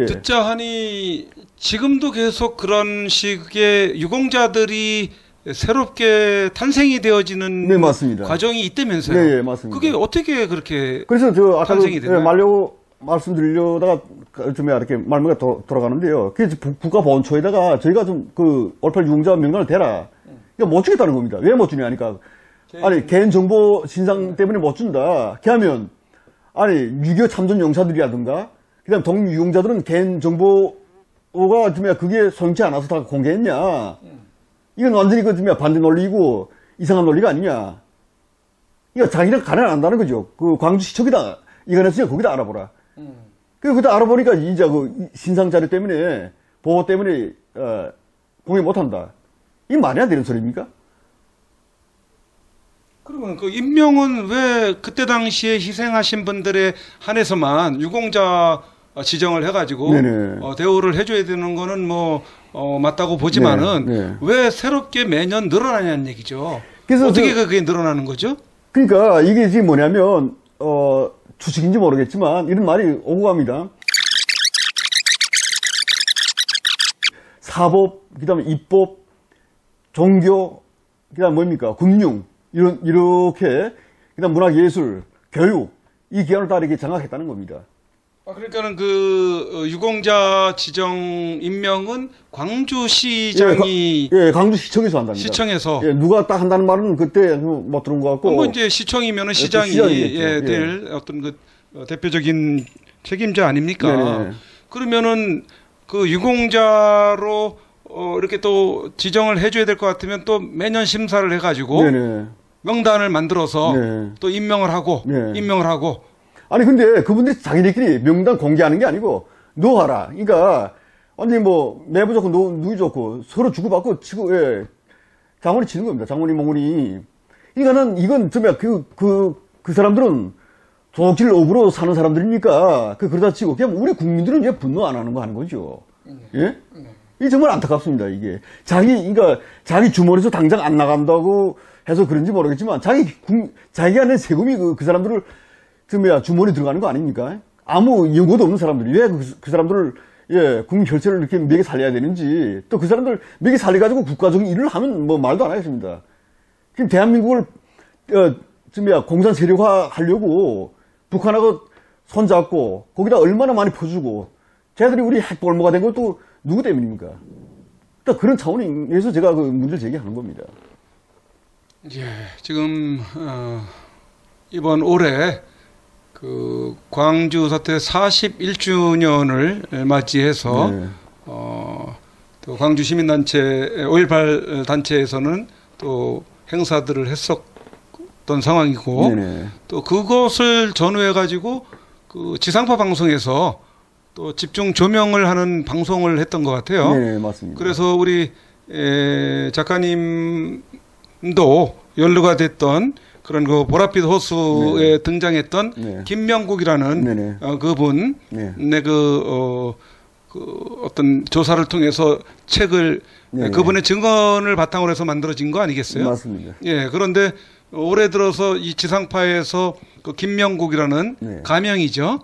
예. 듣자 하니 지금도 계속 그런 식의 유공자들이 새롭게 탄생이 되어지는 네, 맞습니다. 과정이 있다면서요? 네, 예, 맞습니다. 그게 어떻게 그렇게 그래서 저 아까 탄생이 됐나요? 말씀드리려다가 좀 이렇게 말문이 돌아가는데요. 그게 국가보훈처에다가 저희가 좀 그 올팔 유공자 명단을 대라. 그러니까 못 주겠다는 겁니다. 왜 못 주냐 하니까 아니 개인정보 신상 때문에 못 준다. 그러면 아니 6.25 참전 용사들이라든가 그다음 독립유공자들은 개인정보가 좀 그게 소용치 않아서 다 공개했냐. 이건 완전히 그 반대 논리이고 이상한 논리가 아니냐. 이거 자기는 가려 안 한다는 거죠. 그 광주시청이다. 이거 했으니까 거기다 알아보라. 그다 알아보니까 이제 그 신상 자료 때문에 보호 때문에 공개 못한다. 이게 말이 안 되는 소리입니까? 그러면 그 임명은 왜 그때 당시에 희생하신 분들에 한해서만 유공자 지정을 해가지고 대우를 해줘야 되는 거는 뭐 맞다고 보지만은 왜 새롭게 매년 늘어나냐는 얘기죠. 그래서 어떻게 그게 늘어나는 거죠? 그러니까 이게 지금 뭐냐면 추측인지 모르겠지만 이런 말이 오고 갑니다. 사법, 그다음에 입법, 종교, 그다음 뭡니까 금융 이렇게 그다음 문화예술, 교육 이 기관을 다 이렇게 장악했다는 겁니다. 그러니까는 그 유공자 지정 임명은 광주시장이 광주시청에서 한답니다. 시청에서 누가 딱 한다는 말은 그때 못 들은 것 같고 뭐 이제 시청이면은 시장이 될 어떤 그 대표적인 책임자 아닙니까? 네네. 그러면은 그 유공자로 이렇게 또 지정을 해줘야 될 것 같으면 또 매년 심사를 해가지고 명단을 만들어서 또 임명을 하고 아니 근데 그분들이 자기네끼리 명단 공개하는 게 아니고 너 하라. 그러니까 아니 뭐 내부 좋고 누구 좋고 서로 주고받고 치고 장원이 치는 겁니다. 장원이 몽원이. 그러니까는 이건 정말 그 사람들은 도둑질 업으로 사는 사람들이니까 그러다 치고 그냥 우리 국민들은 왜 분노 안 하는 거 하는 거죠. 예? 이게 정말 안타깝습니다. 이게 그러니까 자기 주머니에서 당장 안 나간다고 해서 그런지 모르겠지만 자기가 낸 세금이 그 사람들을 주머니 들어가는 거 아닙니까? 아무 연고도 없는 사람들이 왜 그 사람들을 국민 혈세를 이렇게 먹여 살려야 되는지 또 그 사람들 먹여 살려가지고 국가적인 일을 하면 뭐 말도 안 하겠습니다. 지금 대한민국을 공산 세력화 하려고 북한하고 손잡고 거기다 얼마나 많이 퍼주고 쟤들이 우리 핵볼모가 된 것도 누구 때문입니까? 또 그런 차원에서 제가 그 문제를 제기하는 겁니다. 예, 지금 이번 올해 그 광주 사태 41주년을 맞이해서 또 광주 시민단체 5.18 단체에서는 또 행사들을 했었던 상황이고 또 그것을 전후해 가지고 그 지상파 방송에서 또 집중 조명을 하는 방송을 했던 것 같아요. 네, 맞습니다. 그래서 우리 작가님도 연루가 됐던 그런 그 보랏빛 호수에 등장했던 김명국이라는 그분, 그 어떤 조사를 통해서 책을 그분의 증언을 바탕으로 해서 만들어진 거 아니겠어요? 맞습니다. 예, 그런데 올해 들어서 이 지상파에서 그 김명국이라는 가명이죠.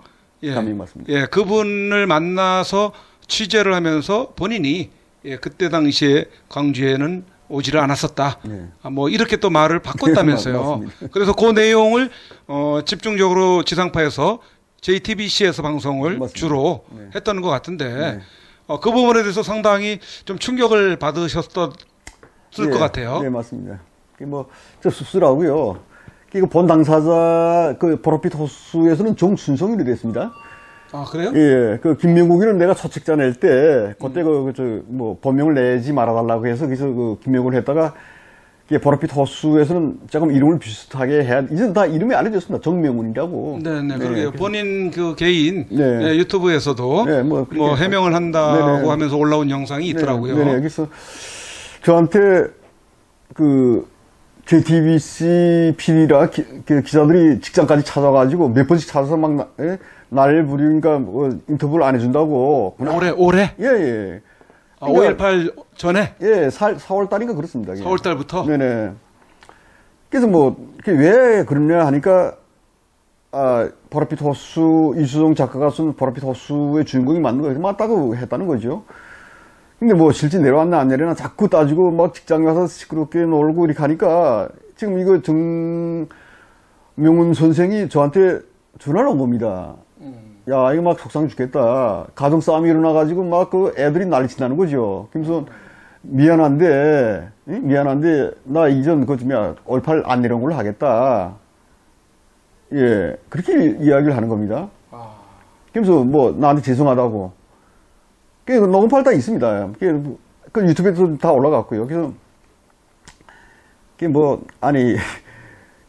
가명 맞습니다. 예, 그분을 만나서 취재를 하면서 본인이 그때 당시에 광주에는 오지를 않았었다. 뭐 이렇게 또 말을 바꿨다면서요. 그래서 그 내용을 집중적으로 지상파에서 JTBC에서 방송을 주로 했던 것 같은데 그 부분에 대해서 상당히 좀 충격을 받으셨을 것 같아요. 네, 맞습니다. 뭐 저 씁쓸하고요. 본 당사자 그 보랏빛 호수에서는 정순성이 됐습니다. 아, 그래요? 예, 그 김명국이는 내가 초책자 낼 때 그때 본명을 내지 말아달라고 해서 그래서 그 김명국을 했다가 보랏빛 호수에서는 조금 이름을 비슷하게 해야 이제는 다 이름이 알려졌습니다. 정명훈이라고. 네네, 그러게요. 본인 그 개인 유튜브에서도 뭐 해명을 한다고 하면서 올라온 영상이 있더라고요. 그래서 저한테 그 JTBC PD라 기자들이 직장까지 찾아가지고 몇 번씩 찾아서 막 날 부리니까 인터뷰를 안 해준다고. 올해? 예. 아, 5.18 전에? 예, 4월 달인가 그렇습니다. 4월 달부터? 네네. 그래서 왜 그러냐 하니까 보랏빛 호수, 이수정 작가가 쓴 보랏빛 호수의 주인공이 맞는 거예요. 맞다고 했다는 거죠. 근데 뭐 실제 내려왔나 안 내려왔나 자꾸 따지고 막 직장 가서 시끄럽게 놀고 이렇게 하니까 지금 이거 정명훈 선생이 저한테 전화를 온 겁니다. 야, 이거 막 속상 죽겠다. 가정 싸움이 일어나가지고 막 그 애들이 난리친다는 거죠. 그래서 미안한데 나 이전 그 뭐야 올팔 안 내려온 걸로 하겠다. 예, 그렇게 이야기를 하는 겁니다. 그래서 뭐 나한테 죄송하다고. 그 녹음 파일 다 있습니다. 그 유튜브에도 다 올라갔고요. 그래서 그게 뭐 아니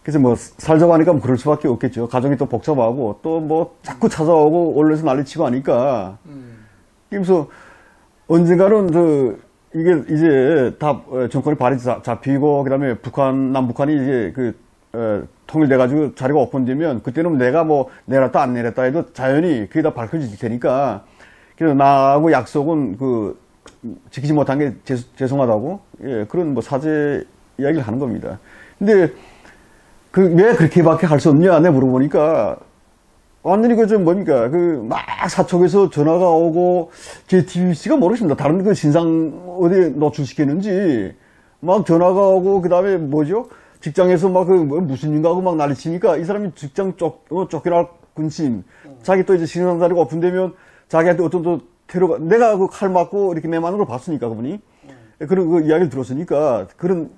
그래서 뭐 살자고 하니까 뭐 그럴 수밖에 없겠죠. 가정이 또 복잡하고 또 뭐 자꾸 찾아오고 언론에서 난리치고 하니까. 그래서 언젠가는 이게 이제 다 정권이 발이 잡히고 그다음에 남북한이 이제 통일돼가지고 자리가 오픈되면 그때는 내가 뭐 내렸다 안 내렸다 해도 자연히 그게 다 밝혀질 테니까. 그래서 나하고 약속은 지키지 못한 게 죄송하다고 예, 그런 뭐 사죄 이야기를 하는 겁니다. 근데 왜 그렇게밖에 할 수 없냐 내 물어보니까 완전히 뭡니까 막 사촉에서 전화가 오고 JTBC가 모르십니다. 다른 신상 어디에 노출시켰는지 막 전화가 오고 그다음에 뭐죠 직장에서 막 무슨 일가하고 막 난리치니까 이 사람이 직장 쫓겨날 군심 자기 또 이제 신상 자리가 오픈되면 자기한테 어떤 또 테러가, 내가 칼 맞고 이렇게 매만한 걸 봤으니까, 그분이. 그런 이야기를 들었으니까, 그런,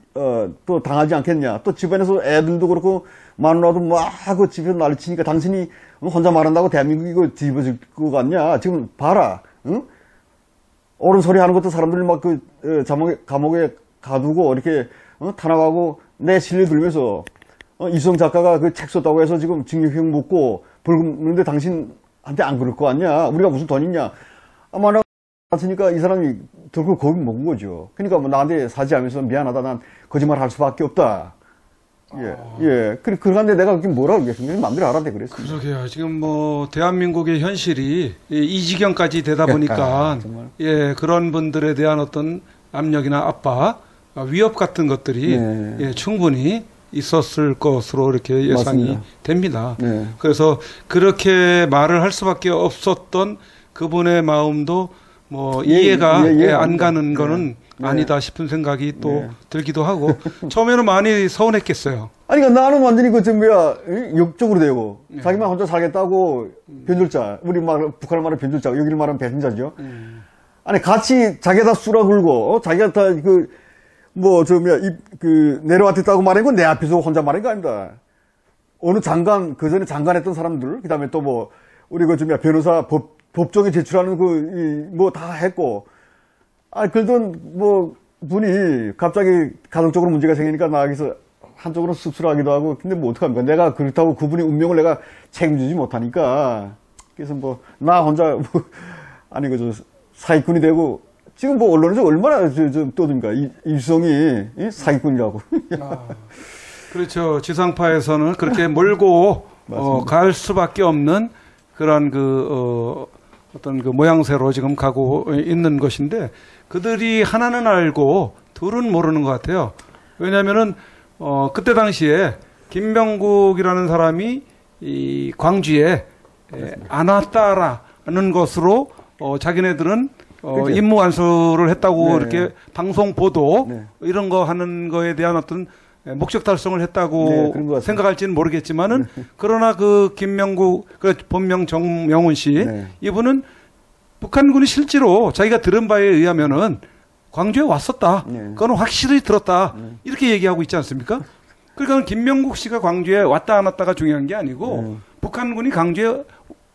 또 당하지 않겠냐. 또 집안에서 애들도 그렇고, 마누라도 막 집에서 난리 치니까 당신이 혼자 말한다고 대한민국이 이거 뒤집어질 것 같냐. 지금 봐라. 응? 옳은 소리 하는 것도 사람들이 막 감옥에 가두고 이렇게, 탄압하고 내 실리 들면서, 이수정 작가가 책 썼다고 해서 지금 징역형 묻고 벌금 묻는데 당신한테 안 그럴 거 아니야? 우리가 무슨 돈 있냐? 아마 나 같으니까 이 사람이 결국 겁이 먹은 거죠. 그러니까 뭐 나한테 사죄하면서 미안하다. 난 거짓말 할 수밖에 없다. 예. 그런데 내가 그게 뭐라고 얘기했으면 마음대로 알아대 그랬습니다. 그러게요. 지금 뭐 대한민국의 현실이 이 지경까지 되다 보니까 예, 그런 분들에 대한 어떤 압력이나 압박, 위협 같은 것들이 네. 예, 충분히 있었을 것으로 이렇게 예상이 맞습니다. 됩니다. 네. 그래서 그렇게 말을 할 수밖에 없었던 그분의 마음도 뭐 이해가 안 가는 거는 아니다 싶은 생각이 또 들기도 하고 처음에는 많이 서운했겠어요. 아니, 그러니까 나는 완전히 역적으로 되고 자기만 혼자 살겠다고 변절자, 우리 북한을 말하는 변절자, 여기를 말하는 배신자죠. 아니, 같이 자기가 다 쑤라 굴고 자기가 다 내려왔다고 말한 건 내 앞에서 혼자 말한 거 아닙니다. 어느 장관, 그 전에 장관했던 사람들, 그 다음에 또 우리 변호사 법정에 제출하는 다 했고, 그러던 분이 갑자기 가정적으로 문제가 생기니까 나가서 한쪽으로 씁쓸하기도 하고, 근데 어떡합니까? 내가 그렇다고 그분의 운명을 내가 책임지지 못하니까, 그래서 나 혼자, 사기꾼이 되고, 지금 언론에서 얼마나 떠듭니까? 이수정이 사기꾼이라고. 그렇죠. 지상파에서는 그렇게 몰고 갈 수밖에 없는 그런 어떤 모양새로 지금 가고 있는 것인데 그들이 하나는 알고 둘은 모르는 것 같아요. 왜냐하면은 그때 당시에 김명국이라는 사람이 이 광주에 안 왔다라는 것으로 자기네들은 임무 완수를 했다고 이렇게 방송 보도 이런 거 하는 거에 대한 어떤 목적 달성을 했다고 생각할지는 모르겠지만은 그러나 김명국 본명 정명훈 씨 이분은 북한군이 실제로 자기가 들은 바에 의하면은 광주에 왔었다. 그거는 확실히 들었다. 이렇게 얘기하고 있지 않습니까? 그러니까 김명국 씨가 광주에 왔다 안 왔다가 중요한 게 아니고 북한군이 광주에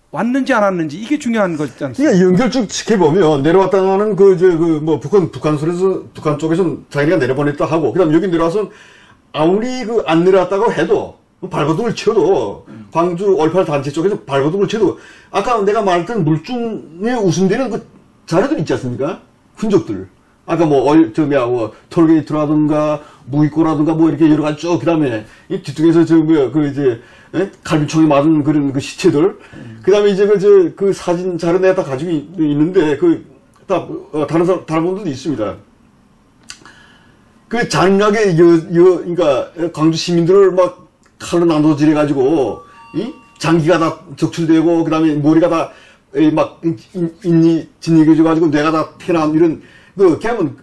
왔는지 안 왔는지 이게 중요한 거지 않습니까? 그러니까 연결 지켜보면 내려왔다는 북한 쪽에서는 자기가 내려보냈다 하고 그다음 여기 내려와서 아무리 안 내려왔다고 해도 발버둥을 쳐도 광주 올팔 단체 쪽에서 발버둥을 쳐도 아까 내가 말했던 물중에 우선되는 자료들 있지 않습니까? 흔적들. 아까 톨게이트라든가 무기고라든가 이렇게 여러 가지 쭉 그다음에 이 뒤쪽에서 갈비총에 맞은 그런 시체들. 그다음에 이제 그 사진 자료 내가 다 가지고 있는데 다른 분들도 있습니다. 잔인하게 그러니까 광주 시민들을 막 칼로 난도질해가지고 장기가 다 적출되고, 그 다음에 머리가 다, 막, 진이겨져가지고 뇌가 다 튀어나온 이런, 걔는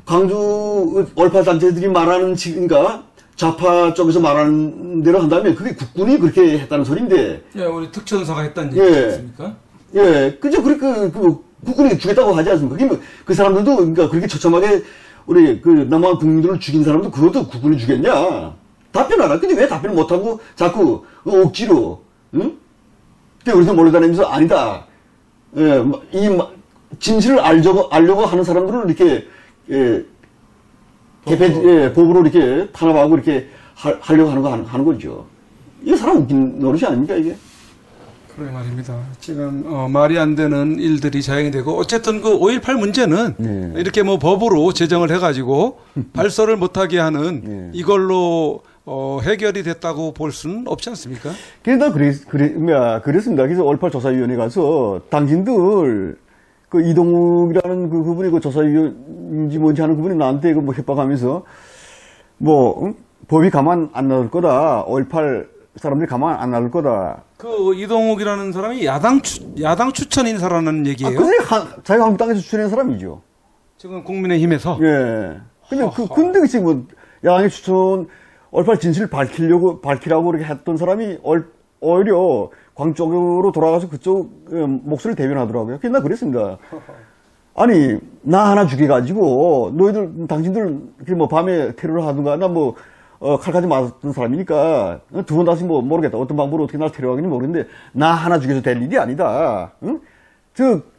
광주 얼파 단체들이 말하는, 그러니까 좌파 쪽에서 말하는 대로 한다면 그게 국군이 그렇게 했다는 소리인데. 예, 우리 특전사가 했다는 얘기 아닙니까? 예, 그죠. 국군이 죽였다고 하지 않습니까? 그 사람들도, 그러니까 그렇게 처참하게 우리 남한 국민들을 죽인 사람도 그것도 국군이 죽였냐? 답변하라. 근데 왜 답변을 못하고 자꾸 억지로, 응? 우리도 몰려다니면서 아니다. 예, 진실을 알려고 하는 사람들을 이렇게, 법으로 이렇게 탄압하고 이렇게 하려고 하는 거죠. 이게 사람 웃긴 노릇이 아닙니까, 이게? 그래 말입니다. 지금 말이 안 되는 일들이 자행이 되고 어쨌든 그 5.18 문제는 이렇게 뭐 법으로 제정을 해가지고 발설을 못하게 하는 이걸로 해결이 됐다고 볼 수는 없지 않습니까? 그랬습니다. 그래서 5.18 조사위원회 가서 당신들 그 이동욱이라는 그분이 그 조사위원인지 뭔지 하는 그분이 나한테 뭐 협박하면서 법이 가만 안 놔둘 거다. 5.18 사람들이 가만 안 놔둘 거다. 그 이동욱이라는 사람이 야당 추천 인사라는 얘기예요. 자기가 한국당에서 추천한 사람이죠. 지금 국민의힘에서. 예. 근데 지금 야당의 추천 5.18 진실을 밝히라고 이렇게 했던 사람이 오히려 광 쪽으로 돌아가서 그쪽 목소리를 대변하더라고요. 그래서 나 그랬습니다. 아니, 나 하나 죽여가지고 당신들 밤에 테러를 하든가 칼까지 맞았던 사람이니까 두 번 다시 모르겠다. 어떤 방법으로 어떻게 날 테러하기는 모르겠는데 나 하나 죽여서 될 일이 아니다. 응?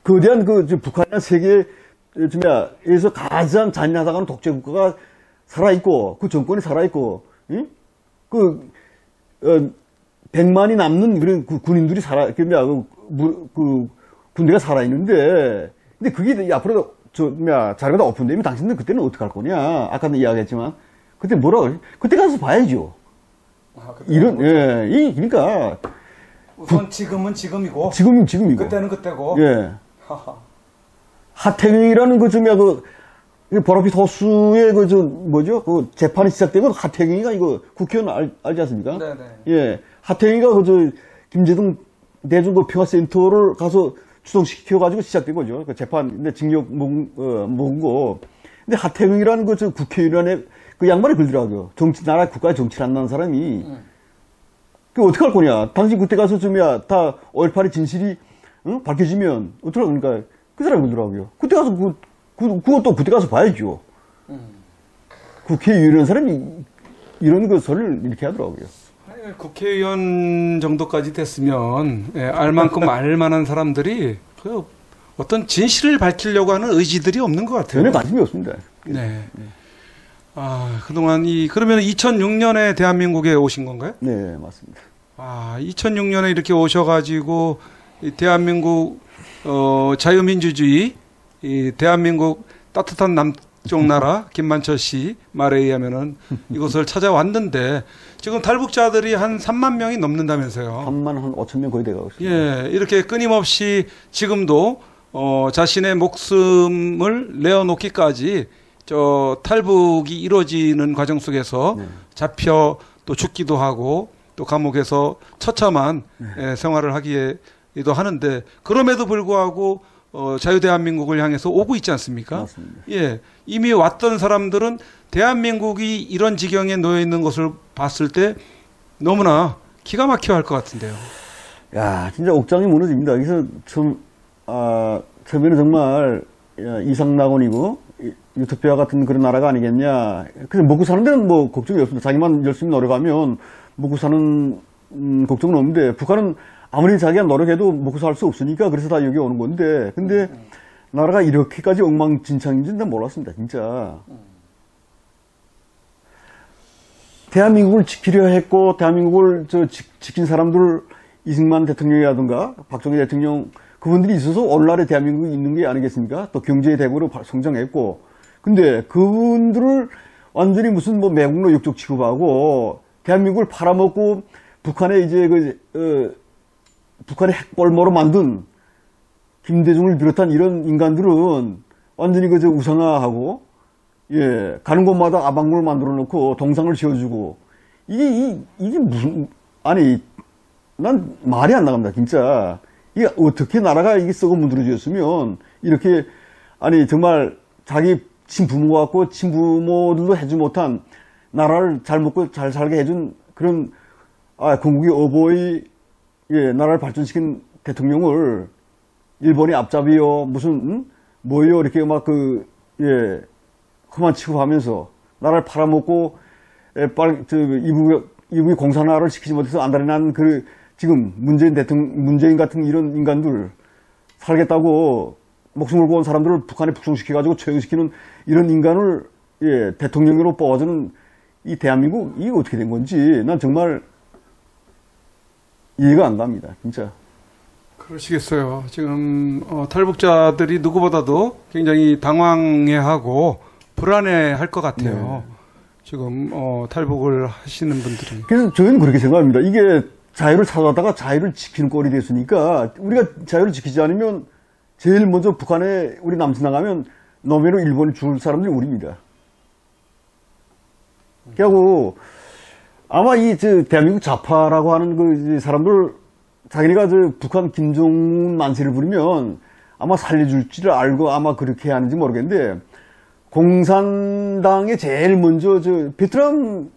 거대한 북한이나 세계에서 가장 잔인하다고 하는 독재 국가가 살아있고 그 정권이 살아있고, 응? 100만이 남는 그런 군인들이 군대가 살아있는데, 근데 그게 앞으로 자료가 오픈되면 당신들 그때는 어떡할 거냐. 아까도 이야기했지만. 그때 그때 가서 봐야죠. 그러니까. 우선 지금은 지금이고. 지금은 지금이고. 그때는 그때고. 예. 하태경이라는 보랏빛 호수의 재판이 시작되고 하태경이가 국회의원 알지 않습니까? 네네. 예. 하태경이가 김재동 대중 평화센터를 가서 추동시켜가지고 시작된 거죠. 그 재판, 근데 징역 먹은 거. 근데 하태경이라는 국회의원의 그 양반이 그러더라고요. 나라 국가에 정치를 안 나는 사람이. 그 어떡할 거냐. 당신 그때 가서 다 5.18의 진실이, 밝혀지면, 어떡할 거니까. 그 사람이 그러더라고요. 그때 가서 그것도 그때 가서 봐야죠. 국회의원 사람이 이런 소리를 이렇게 하더라고요. 국회의원 정도까지 됐으면, 알 만큼 알 만한 사람들이 어떤 진실을 밝히려고 하는 의지들이 없는 것 같아요. 전혀 관심이 없습니다. 네. 그동안 그러면 2006년에 대한민국에 오신 건가요? 네, 맞습니다. 2006년에 이렇게 오셔가지고, 대한민국, 자유민주주의, 대한민국 따뜻한 남쪽 나라, 김만철 씨 말에 의하면은 이곳을 찾아왔는데, 지금 탈북자들이 한 3만 명이 넘는다면서요. 3만 5천 명 거의 돼가고 있습니다. 예, 이렇게 끊임없이 지금도, 자신의 목숨을 내어놓기까지 탈북이 이루어지는 과정 속에서 잡혀 또 죽기도 하고 또 감옥에서 처참한 생활을 하기도 하는데 그럼에도 불구하고 자유대한민국을 향해서 오고 있지 않습니까? 맞습니다. 예, 이미 왔던 사람들은 대한민국이 이런 지경에 놓여 있는 것을 봤을 때 너무나 기가 막혀 할 것 같은데요. 야, 진짜 옥장이 무너집니다. 여기서 처음에는 정말 이상낙원이고 유토피아 같은 그런 나라가 아니겠냐. 그래서 먹고 사는 데는 걱정이 없습니다. 자기만 열심히 노력하면 먹고 사는 걱정은 없는데 북한은 아무리 자기가 노력해도 먹고 살 수 없으니까 그래서 다 여기 오는 건데 근데 나라가 이렇게까지 엉망진창인지는 난 몰랐습니다. 진짜. 대한민국을 지키려 했고 대한민국을 지킨 사람들 이승만 대통령이라든가 박정희 대통령 그분들이 있어서 오늘날의 대한민국이 있는 게 아니겠습니까? 또 경제 대국으로 성장했고 근데 그분들을 완전히 무슨 매국노 육족 취급하고 대한민국을 팔아먹고 북한에 북한의 핵볼모로 만든 김대중을 비롯한 이런 인간들은 완전히 우상화하고 가는 곳마다 아방궁을 만들어 놓고 동상을 지어주고 이게 무슨 난 말이 안 나갑니다, 진짜. 이게 어떻게 나라가 이게 썩어 문드러졌으면, 이렇게, 아니, 정말 자기 친부모 같고, 친부모들도 해주지 못한, 나라를 잘 먹고 잘 살게 해준 그런, 건국의 어버이, 예, 나라를 발전시킨 대통령을, 일본이 앞잡이요, 무슨, 뭐요, 이렇게 막 예, 그만 취급하면서, 나라를 팔아먹고, 예, 이북의 공산화를 시키지 못해서 안달이 난 지금 문재인 같은 이런 인간들 살겠다고 목숨을 걸고 온 사람들을 북한에 북송시켜가지고 처형시키는 이런 인간을 예, 대통령으로 뽑아주는 이 대한민국 이게 어떻게 된 건지 난 정말 이해가 안 갑니다, 진짜. 그러시겠어요. 지금 탈북자들이 누구보다도 굉장히 당황해하고 불안해할 것 같아요. 네. 지금 탈북을 하시는 분들이. 그래서 저희는 그렇게 생각합니다. 이게 자유를 찾아다가 자유를 지키는 꼴이 됐으니까 우리가 자유를 지키지 않으면 제일 먼저 북한에 우리 남친 나가면 노매로 일본에 줄 사람들이 우리입니다. 그리고 아마 대한민국 좌파라고 하는 그 사람들 자기네가 북한 김정은 만세를 부리면 아마 살려줄지를 알고 아마 그렇게 하는지 모르겠는데 공산당에 제일 먼저 베트콩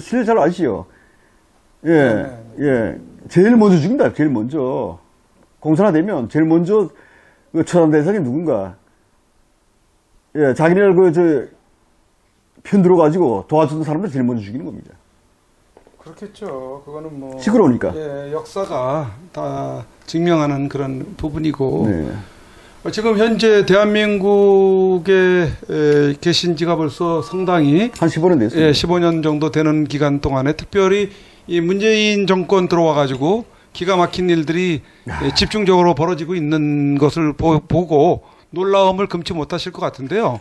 실 잘 아시죠? 예, 예. 제일 먼저 죽인다, 제일 먼저. 공산화 되면 제일 먼저 처단 대상이 누군가. 예, 자기네를 편 들어가지고 도와주는 사람들 제일 먼저 죽이는 겁니다. 그렇겠죠. 그거는 뭐. 시끄러우니까. 예, 역사가 다 증명하는 그런 부분이고. 네. 지금 현재 대한민국에 계신 지가 벌써 상당히 한 15년 됐어요. 예, 15년 정도 되는 기간 동안에 특별히 이 문재인 정권 들어와가지고 기가 막힌 일들이 집중적으로 벌어지고 있는 것을 보고 놀라움을 금치 못하실 것 같은데요.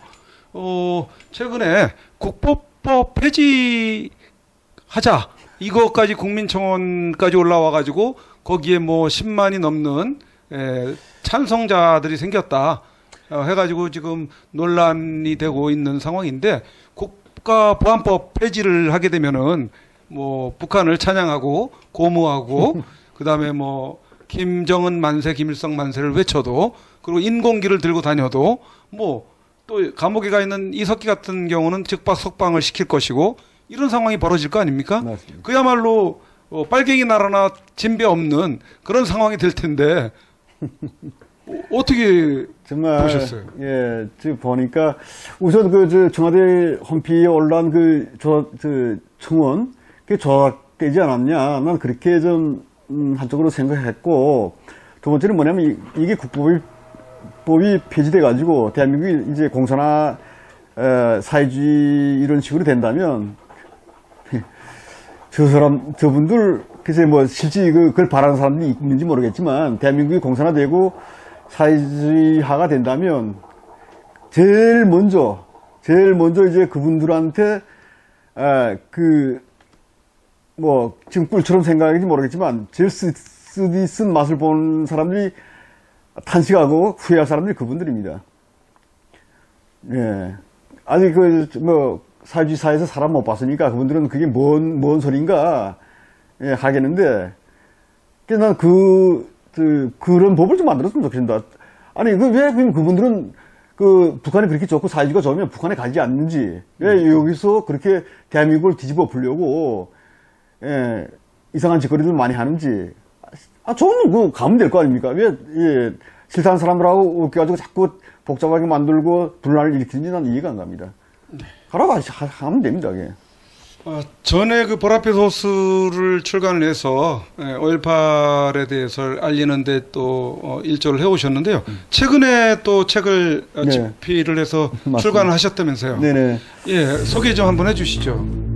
최근에 국보법 폐지하자 이거까지 국민청원까지 올라와가지고 거기에 뭐 10만이 넘는 찬성자들이 생겼다 해가지고 지금 논란이 되고 있는 상황인데 국가보안법 폐지를 하게 되면은 뭐 북한을 찬양하고 고무하고 그다음에 뭐 김정은 만세 김일성 만세를 외쳐도 그리고 인공기를 들고 다녀도 뭐 또 감옥에 가 있는 이석기 같은 경우는 즉각 석방을 시킬 것이고 이런 상황이 벌어질 거 아닙니까? 맞습니다. 그야말로 빨갱이 나라나 진배 없는 그런 상황이 될 텐데 어떻게 정말 보셨어요? 예, 지금 보니까 우선 청와대 홈페이지에 올라온 청원 그게 조작되지 않았냐? 난 그렇게 좀 한쪽으로 생각했고 두 번째는 뭐냐면 이게 국보법이 폐지돼 가지고 대한민국이 이제 공산화 사회주의 이런 식으로 된다면 저분들 글쎄 뭐 실제 그걸 바라는 사람들이 있는지 모르겠지만 대한민국이 공산화되고 사회주의화가 된다면 제일 먼저 이제 그분들한테 뭐 지금 꿀처럼 생각하는지 모르겠지만 제일 쓴 맛을 본 사람들이 탄식하고 후회할 사람들이 그분들입니다. 예. 아직 사회주의 사회에서 사람 못 봤으니까 그분들은 그게 뭔 소린가 예, 하겠는데 난 그런 법을 좀 만들었으면 좋겠습니다. 아니 왜 그분들은 북한이 그렇게 좋고 사회주의가 좋으면 북한에 가지 않는지 왜 여기서 그렇게 대한민국을 뒤집어 보려고 예, 이상한 짓거리들 많이 하는지 저는 가면 될 거 아닙니까? 왜 예, 싫다는 사람들하고 웃겨가지고 자꾸 복잡하게 만들고 분란을 일으키는지 난 이해가 안 갑니다. 하라고 하면 됩니다. 그게. 전에 그 보라빛 호수를 출간을 해서 5.18에 대해서 알리는데 또 일조를 해오셨는데요. 최근에 또 책을 네. 집필을 해서 출간을 하셨다면서요. 네네. 예, 소개 좀 한번 해주시죠.